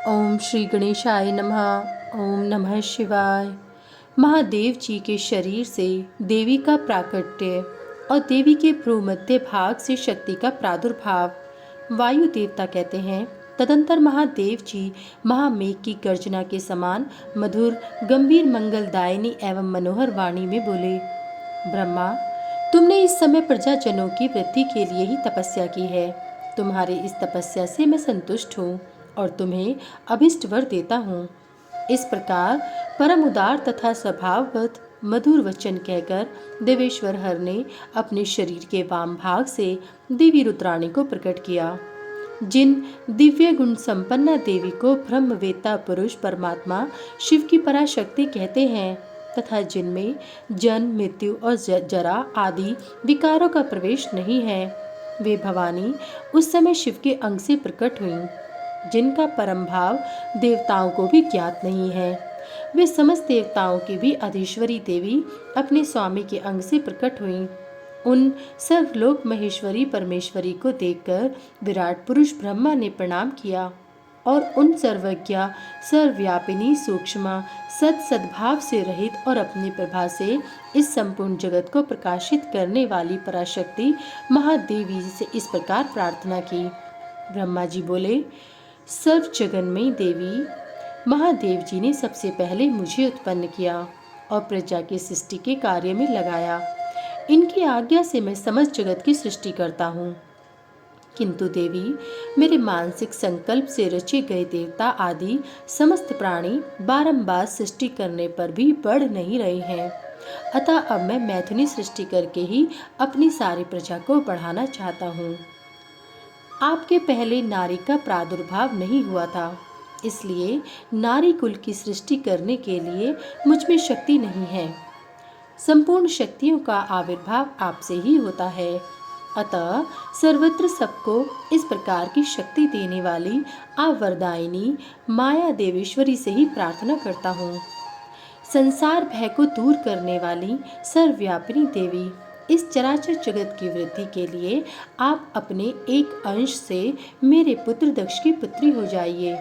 ओम श्री गणेशाय नमः। ओम नमः शिवाय। महादेव जी के शरीर से देवी का प्राकट्य और देवी के भ्रूमध्य भाग से शक्ति का प्रादुर्भाव वायु देवता कहते हैं। तदंतर महादेव जी महामेघ की गर्जना के समान मधुर गंभीर मंगलदायिनी एवं मनोहर वाणी में बोले, ब्रह्मा, तुमने इस समय प्रजाजनों की वृद्धि के लिए ही तपस्या की है। तुम्हारी इस तपस्या से मैं संतुष्ट हूँ और तुम्हें अभिष्ट वर देता हूँ। इस प्रकार परम उदार तथा स्वभाववत मधुर वचन कहकर देवेश्वर हर ने अपने शरीर के वाम भाग से देवी रुद्राणी को प्रकट किया। जिन दिव्य गुण संपन्ना देवी को ब्रह्मवेत्ता पुरुष परमात्मा शिव की पराशक्ति कहते हैं तथा जिनमें जन्म मृत्यु और जरा आदि विकारों का प्रवेश नहीं है, वे भवानी उस समय शिव के अंग से प्रकट हुईं, जिनका परम भाव देवताओं को भी ज्ञात नहीं है। वे समस्त देवताओं की भी अधीश्वरी देवी अपने स्वामी के अंग से प्रकट हुईं। उन सर्वलोक महेश्वरी परमेश्वरी को देखकर विराट पुरुष ब्रह्मा ने प्रणाम किया और उन सर्वज्ञा सर्वव्यापिनी सूक्ष्म सद्भाव से रहित और अपनी प्रभा से इस संपूर्ण जगत को प्रकाशित करने वाली पराशक्ति महादेवी से इस प्रकार प्रार्थना की। ब्रह्मा जी बोले, सर्व जगन्मयी देवी, महादेव जी ने सबसे पहले मुझे उत्पन्न किया और प्रजा की सृष्टि के कार्य में लगाया। इनकी आज्ञा से मैं समस्त जगत की सृष्टि करता हूँ। किंतु देवी, मेरे मानसिक संकल्प से रचे गए देवता आदि समस्त प्राणी बारंबार सृष्टि करने पर भी बढ़ नहीं रहे हैं। अतः अब मैं मैथुनी सृष्टि करके ही अपनी सारी प्रजा को बढ़ाना चाहता हूँ। आपके पहले नारी का प्रादुर्भाव नहीं हुआ था, इसलिए नारी कुल की सृष्टि करने के लिए मुझ में शक्ति नहीं है। संपूर्ण शक्तियों का आविर्भाव आपसे ही होता है। अतः सर्वत्र सबको इस प्रकार की शक्ति देने वाली आवरदायिनी माया देवेश्वरी से ही प्रार्थना करता हूँ। संसार भय को दूर करने वाली सर्वव्यापिनी देवी, इस चराचर जगत की वृद्धि के लिए आप अपने एक अंश से मेरे पुत्र दक्ष की पुत्री हो जाइए।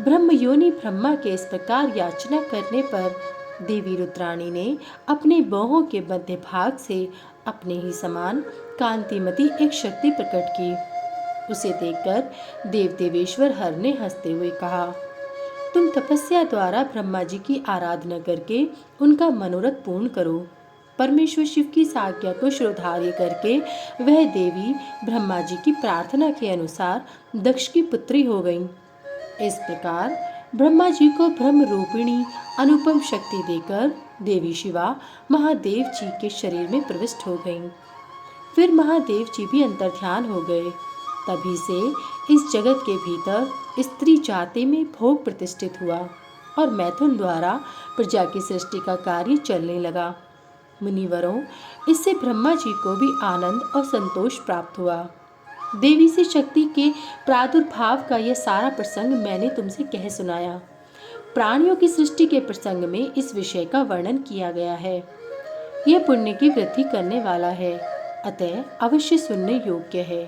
ब्रह्मयोनि ब्रह्मा के इस प्रकार याचना करने पर देवी रुद्राणी ने अपने बाहों के मध्य भाग से अपने ही समान कांतिमती एक शक्ति प्रकट की। उसे देखकर देव देवेश्वर हर ने हंसते हुए कहा, तुम तपस्या द्वारा ब्रह्मा जी की आराधना करके उनका मनोरथ पूर्ण करो। परमेश्वर शिव की आज्ञा को श्रोधार्य करके वह देवी ब्रह्मा जी की प्रार्थना के अनुसार दक्ष की पुत्री हो गई। इस प्रकार ब्रह्मा जी को ब्रह्म रूपिणी अनुपम शक्ति देकर देवी शिवा महादेव जी के शरीर में प्रविष्ट हो गईं। फिर महादेव जी भी अंतर्ध्यान हो गए। तभी से इस जगत के भीतर स्त्री जाति में भोग प्रतिष्ठित हुआ और मैथुन द्वारा प्रजा की सृष्टि का कार्य चलने लगा। मुनिवरों, इससे ब्रह्मा जी को भी आनंद और संतोष प्राप्त हुआ। देवी से शक्ति के प्रादुर्भाव का यह सारा प्रसंग मैंने तुमसे कह सुनाया। प्राणियों की सृष्टि के प्रसंग में इस विषय का वर्णन किया गया है। यह पुण्य की वृद्धि करने वाला है, अतः अवश्य सुनने योग्य है।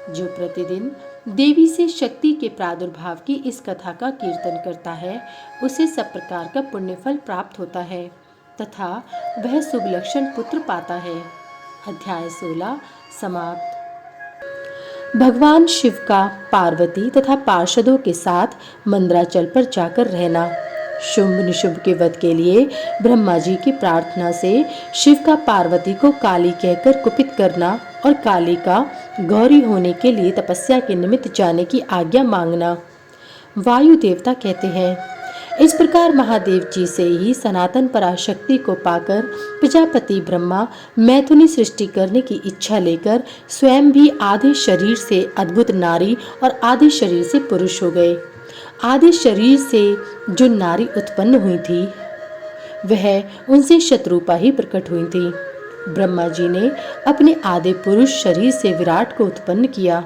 जो प्रतिदिन देवी से शक्ति के प्रादुर्भाव की इस कथा का कीर्तन करता है, उसे सब प्रकार का पुण्य फल प्राप्त होता है तथा वह शुभ लक्षण पुत्र पाता है। अध्याय 16 समाप्त। भगवान शिव का पार्वती तथा पार्षदों के साथ मंदराचल पर जाकर रहना। शुंभ निशुंभ के वध के लिए ब्रह्मा जी की प्रार्थना से शिव का पार्वती को काली कहकर कुपित करना और काली का गौरी होने के लिए तपस्या के निमित्त जाने की आज्ञा मांगना। वायु देवता कहते हैं, इस प्रकार महादेव जी से ही सनातन पराशक्ति को पाकर प्रजापति ब्रह्मा मैथुनी सृष्टि करने की इच्छा लेकर स्वयं भी आधे शरीर से अद्भुत नारी और आधे शरीर से पुरुष हो गए। आधे शरीर से जो नारी उत्पन्न हुई थी वह उनसे शत्रुपा ही प्रकट हुई थी। ब्रह्मा जी ने अपने आधे पुरुष शरीर से विराट को उत्पन्न किया।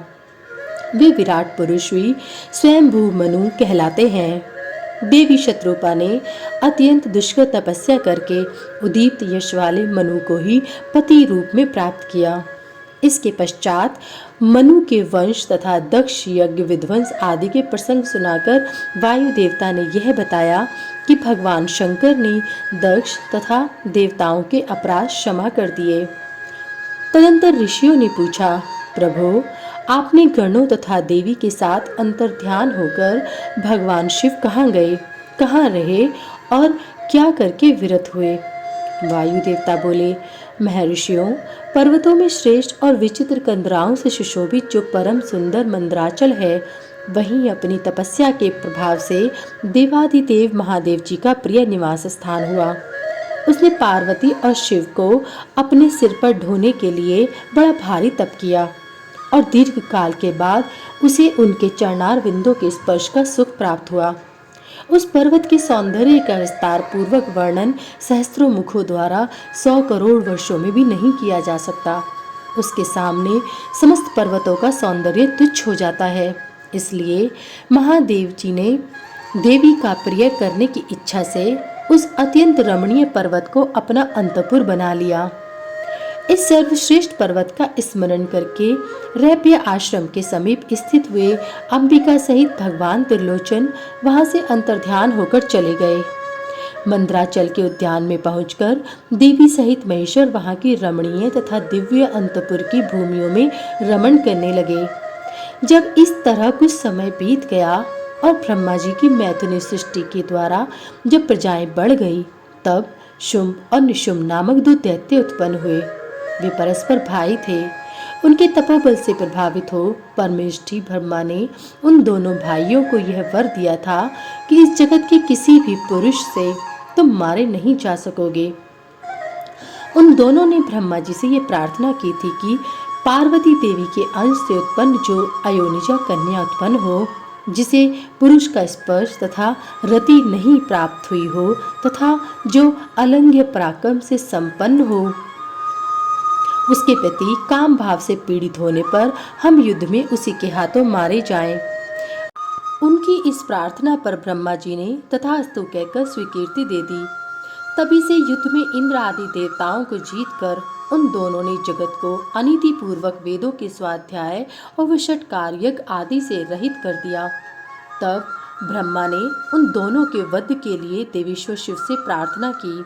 वे विराट पुरुष भी स्वयंभू मनु कहलाते हैं। देवी शत्रुपा ने अत्यंत दुष्कर तपस्या करके उदीप्त यश वाले मनु को ही पति रूप में प्राप्त किया। इसके पश्चात मनु के वंश तथा दक्ष यज्ञ विध्वंस आदि के प्रसंग सुनाकर वायु देवता ने यह बताया कि भगवान शंकर ने दक्ष तथा देवताओं के अपराध क्षमा कर दिए। तदंतर ऋषियों ने पूछा, प्रभु, आपने गणों तथा देवी के साथ अंतर्ध्यान होकर भगवान शिव कहाँ गए, कहाँ रहे और क्या करके विरत हुए? वायु देवता बोले, महर्षियों, पर्वतों में श्रेष्ठ और विचित्र कंदराओं से सुशोभित जो परम सुंदर मंदराचल है, वहीं अपनी तपस्या के प्रभाव से देवादिदेव महादेव जी का प्रिय निवास स्थान हुआ। उसने पार्वती और शिव को अपने सिर पर ढोने के लिए बड़ा भारी तप किया और दीर्घ काल के बाद उसे उनके चरणार बिंदों के स्पर्श का सुख प्राप्त हुआ। उस पर्वत के सौंदर्य का विस्तार पूर्वक वर्णन सहस्त्रों मुखों द्वारा 100 करोड़ वर्षों में भी नहीं किया जा सकता। उसके सामने समस्त पर्वतों का सौंदर्य तुच्छ हो जाता है। इसलिए महादेव जी ने देवी का प्रिय करने की इच्छा से उस अत्यंत रमणीय पर्वत को अपना अंतपुर बना लिया। इस सर्वश्रेष्ठ पर्वत का स्मरण करके रैप्य आश्रम के समीप स्थित हुए अंबिका सहित भगवान त्रिलोचन वहां से अंतर्ध्यान होकर चले गए। मंदराचल के उद्यान में पहुंचकर देवी सहित महेश्वर वहां की रमणीय तथा दिव्य अंतपुर की भूमियों में रमण करने लगे। जब इस तरह कुछ समय बीत गया और ब्रह्मा जी की मैथुनी सृष्टि के द्वारा जब प्रजाएं बढ़ गई, तब शुंभ और निशुंभ नामक 2 दैत्य उत्पन्न हुए। वे परस्पर भाई थे। उनके तपोबल से प्रभावित हो परमेष्ठी ब्रह्मा ने उन दोनों भाइयों को यह वर दिया था कि इस जगत के किसी भी पुरुष से तुम मारे नहीं जा सकोगे। उन दोनों ने ब्रह्मा जी से यह प्रार्थना की थी कि पार्वती देवी के अंश से उत्पन्न जो अयोनिजा कन्या उत्पन्न हो, जिसे पुरुष का स्पर्श तथा रति नहीं प्राप्त हुई हो तथा जो अलंघ्य पराक्रम से संपन्न हो, उसके प्रति काम भाव से पीड़ित होने पर हम युद्ध में उसी के हाथों मारे जाएं। उनकी इस प्रार्थना पर ब्रह्मा जी ने तथास्तु कहकर स्वीकृति दे दी। तभी से युद्ध में इंद्र आदि देवताओं को जीतकर उन दोनों ने जगत को अनीति पूर्वक वेदों के स्वाध्याय और विषटकार यज्ञ आदि से रहित कर दिया। तब ब्रह्मा ने उन दोनों के वध के लिए देवेश्वर शिव से प्रार्थना की,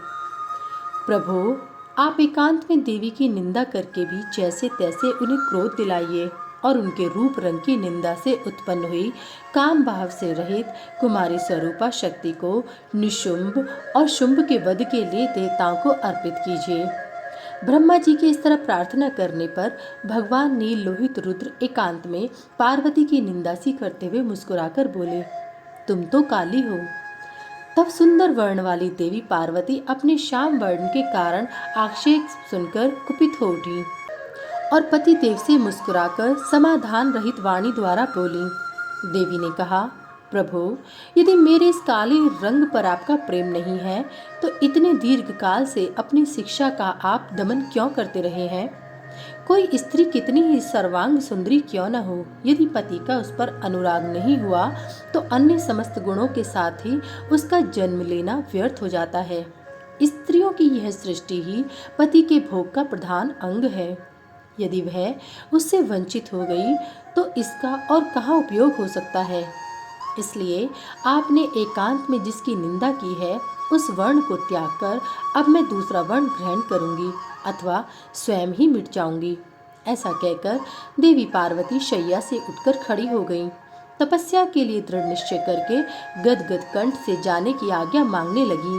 प्रभु, आप एकांत में देवी की निंदा करके भी जैसे तैसे उन्हें क्रोध दिलाइए और उनके रूप रंग की निंदा से उत्पन्न हुई काम भाव से रहित कुमारी स्वरूपा शक्ति को निशुंभ और शुंभ के वध के लिए देवताओं को अर्पित कीजिए। ब्रह्मा जी के इस तरह प्रार्थना करने पर भगवान नील लोहित रुद्र एकांत में पार्वती की निंदा सी करते हुए मुस्कुराकर बोले, तुम तो काली हो। तब सुंदर वर्ण वाली देवी पार्वती अपने श्याम वर्ण के कारण आक्षेप सुनकर कुपित हो उठी और पति देव से मुस्कुराकर समाधान रहित वाणी द्वारा बोली। देवी ने कहा, प्रभु, यदि मेरे इस काले रंग पर आपका प्रेम नहीं है तो इतने दीर्घ काल से अपनी शिक्षा का आप दमन क्यों करते रहे हैं? कोई स्त्री कितनी ही सर्वांग सुंदरी क्यों न हो, यदि पति का उस पर अनुराग नहीं हुआ तो अन्य समस्त गुणों के साथ ही उसका जन्म लेना व्यर्थ हो जाता है। स्त्रियों की यह सृष्टि ही पति के भोग का प्रधान अंग है। यदि वह उससे वंचित हो गई तो इसका और कहाँ उपयोग हो सकता है। इसलिए आपने एकांत में जिसकी निंदा की है उस वर्ण को त्याग कर अब मैं दूसरा वर्ण ग्रहण करूंगी अथवा स्वयं ही मिट जाऊंगी। ऐसा कहकर देवी पार्वती शैया से उठकर खड़ी हो गईं। तपस्या के लिए दृढ़ निश्चय करके गदगद कंठ से जाने की आज्ञा मांगने लगी।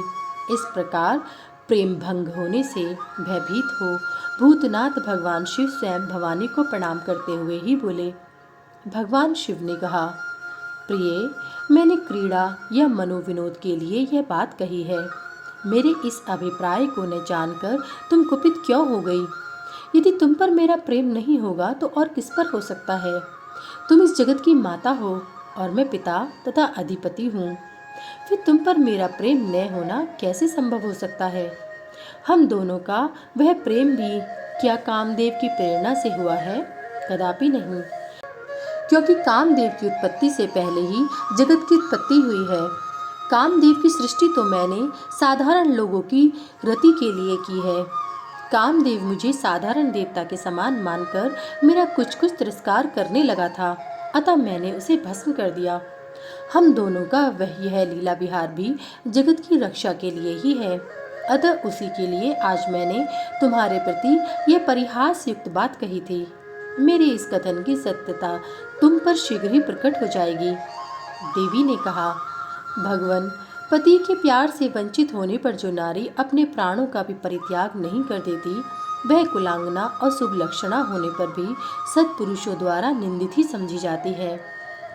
इस प्रकार प्रेम भंग होने से भयभीत हो भूतनाथ भगवान शिव स्वयं भवानी को प्रणाम करते हुए ही बोले। भगवान शिव ने कहा, प्रिय, मैंने क्रीड़ा या मनोविनोद के लिए यह बात कही है। मेरे इस अभिप्राय को न जानकर तुम कुपित क्यों हो गई? यदि तुम पर मेरा प्रेम नहीं होगा तो और किस पर हो सकता है? तुम इस जगत की माता हो और मैं पिता तथा अधिपति हूँ। फिर तुम पर मेरा प्रेम न होना कैसे संभव हो सकता है? हम दोनों का वह प्रेम भी क्या कामदेव की प्रेरणा से हुआ है? कदापि नहीं, क्योंकि कामदेव की उत्पत्ति से पहले ही जगत की उत्पत्ति हुई है। कामदेव की सृष्टि तो मैंने साधारण लोगों की रति के लिए की है। कामदेव मुझे साधारण देवता के समान मानकर मेरा कुछ कुछ तिरस्कार करने लगा था, अतः मैंने उसे भस्म कर दिया। हम दोनों का यह लीला विहार भी जगत की रक्षा के लिए ही है, अतः उसी के लिए आज मैंने तुम्हारे प्रति यह परिहास युक्त बात कही थी। मेरे इस कथन की सत्यता तुम पर शीघ्र ही प्रकट हो जाएगी। देवी ने कहा, भगवान, पति के प्यार से वंचित होने पर जो नारी अपने प्राणों का भी परित्याग नहीं कर देती, वह कुलांगना और शुभ लक्षणा होने पर भी सत्पुरुषों द्वारा निंदित ही समझी जाती है।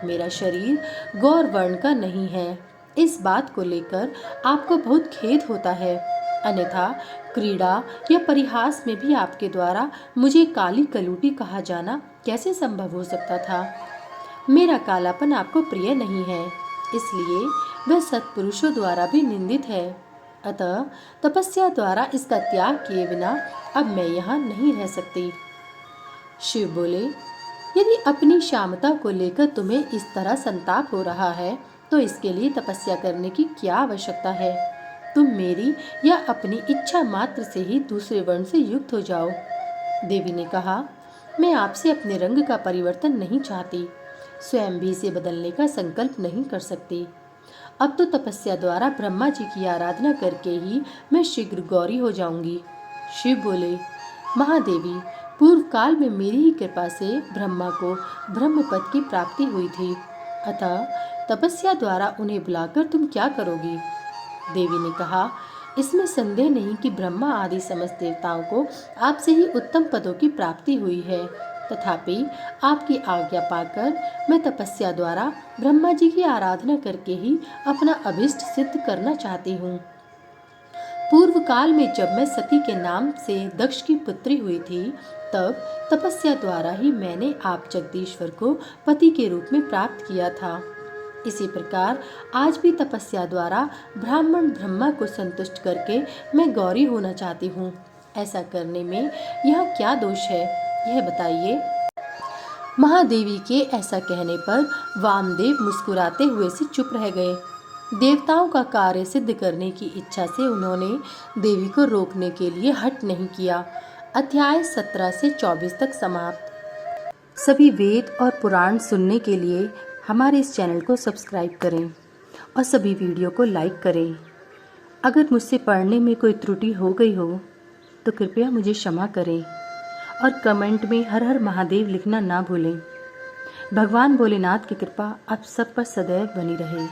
मेरा शरीर गौर वर्ण का नहीं है, इस बात को लेकर आपको बहुत खेद होता है, अन्यथा क्रीड़ा या परिहास में भी आपके द्वारा मुझे काली कलूटी कहा जाना कैसे संभव हो सकता था। मेरा कालापन आपको प्रिय नहीं है, इसलिए वह सत्पुरुषों द्वारा भी निंदित है। अतः तपस्या द्वारा इसका त्याग किए बिना अब मैं यहाँ नहीं रह सकती। शिव बोले, यदि अपनी श्यामता को लेकर तुम्हें इस तरह संताप हो रहा है तो इसके लिए तपस्या करने की क्या आवश्यकता है। तुम मेरी या अपनी इच्छा मात्र से ही दूसरे वर्ण से युक्त हो जाओ। देवी ने कहा, मैं आपसे अपने रंग का परिवर्तन नहीं चाहती, स्वयं भी इसे बदलने का संकल्प नहीं कर सकती। अब तो तपस्या द्वारा ब्रह्मा जी की आराधना करके ही मैं शीघ्र गौरी हो जाऊंगी। शिव बोले, महादेवी, पूर्व काल में मेरी ही कृपा से ब्रह्मा को ब्रह्मपद की प्राप्ति हुई थी, अतः तपस्या द्वारा उन्हें बुलाकर तुम क्या करोगी। देवी ने कहा, इसमें संदेह नहीं कि ब्रह्मा आदि समस्त देवताओं को आपसे ही उत्तम पदों की प्राप्ति हुई है, तथापि आपकी आज्ञा पाकर मैं तपस्या द्वारा ब्रह्मा जी की आराधना करके ही अपना अभिष्ट सिद्ध करना चाहती हूँ। पूर्व काल में जब मैं सती के नाम से दक्ष की पुत्री हुई थी, तब तपस्या द्वारा ही मैंने आप जगदीश्वर को पति के रूप में प्राप्त किया था। इसी प्रकार आज भी तपस्या द्वारा ब्राह्मण ब्रह्मा को संतुष्ट करके मैं गौरी होना चाहती हूँ। ऐसा करने में यह क्या दोष है, यह बताइए। महादेवी के ऐसा कहने पर वामदेव मुस्कुराते हुए से चुप रह गए। देवताओं का कार्य सिद्ध करने की इच्छा से उन्होंने देवी को रोकने के लिए हठ नहीं किया। अध्याय 17 से 24 तक समाप्त। सभी वेद और पुराण सुनने के लिए हमारे इस चैनल को सब्सक्राइब करें और सभी वीडियो को लाइक करें। अगर मुझसे पढ़ने में कोई त्रुटि हो गई हो तो कृपया मुझे क्षमा करें और कमेंट में हर हर महादेव लिखना ना भूलें। भगवान भोलेनाथ की कृपा आप सब पर सदैव बनी रहे।